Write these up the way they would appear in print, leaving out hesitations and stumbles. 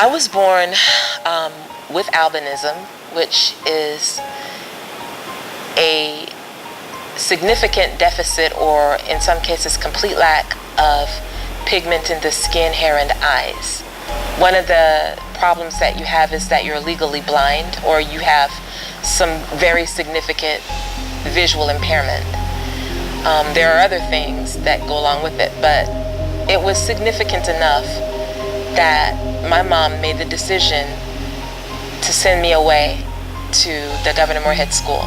I was born with albinism, which is a significant deficit, or in some cases complete lack of pigment in the skin, hair, and eyes. One of the problems that you have is that you're legally blind, or you have some very significant visual impairment. There are other things that go along with it, but it was significant enough that my mom made the decision to send me away to the Governor Moorhead School.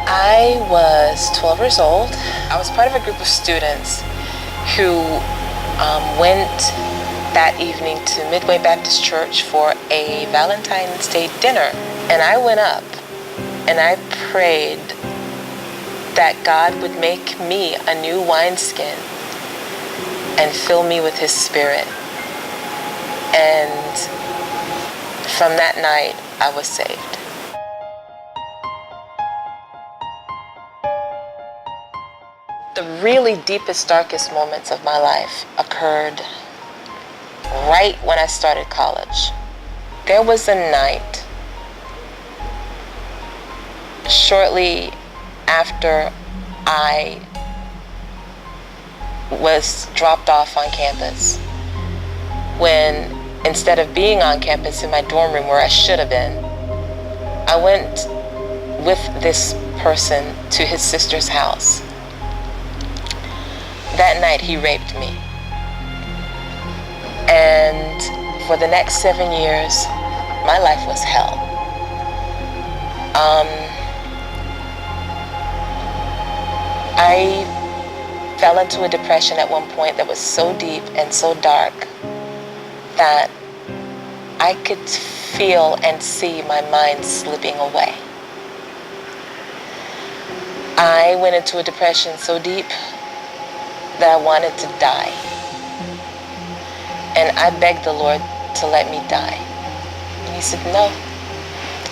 I was 12 years old. I was part of a group of students who went that evening to Midway Baptist Church for a Valentine's Day dinner. And I went up and I prayed that God would make me a new wineskin and fill me with His Spirit. And from that night, I was saved. The really deepest, darkest moments of my life occurred right when I started college. There was a night shortly after I was dropped off on campus, when instead of being on campus in my dorm room where I should have been, I went with this person to his sister's house. That night he raped me. And for the next 7 years, my life was hell. I fell into a depression at one point that was so deep and so dark that I could feel and see my mind slipping away. I went into a depression so deep that I wanted to die. And I begged the Lord to let me die. And He said, no.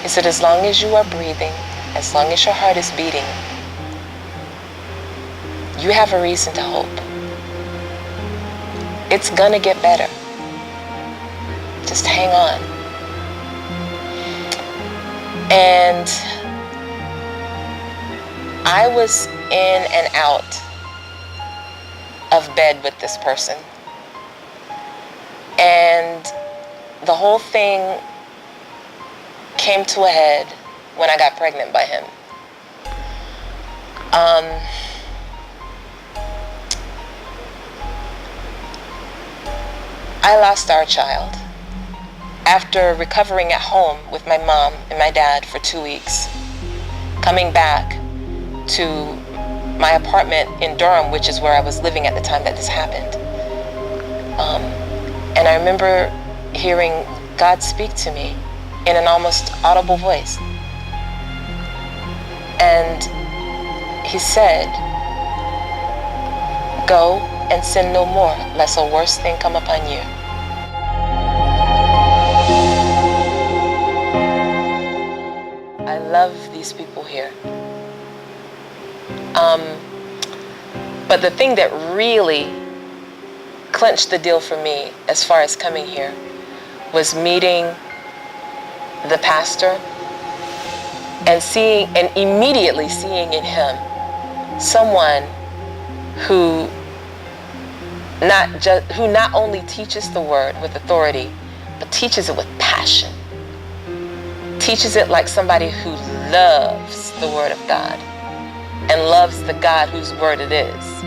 He said, as long as you are breathing, as long as your heart is beating, you have a reason to hope. It's gonna get better. Just hang on. And I was in and out of bed with this person. And the whole thing came to a head when I got pregnant by him. I lost our child. After recovering at home with my mom and my dad for 2 weeks, coming back to my apartment in Durham, which is where I was living at the time that this happened. And I remember hearing God speak to me in an almost audible voice. And He said, go and sin no more, lest a worse thing come upon you. I love these people here. But the thing that really clinched the deal for me as far as coming here was meeting the pastor and immediately seeing in him someone who not only teaches the word with authority, but teaches it with passion. Teaches it like somebody who loves the word of God and loves the God whose word it is.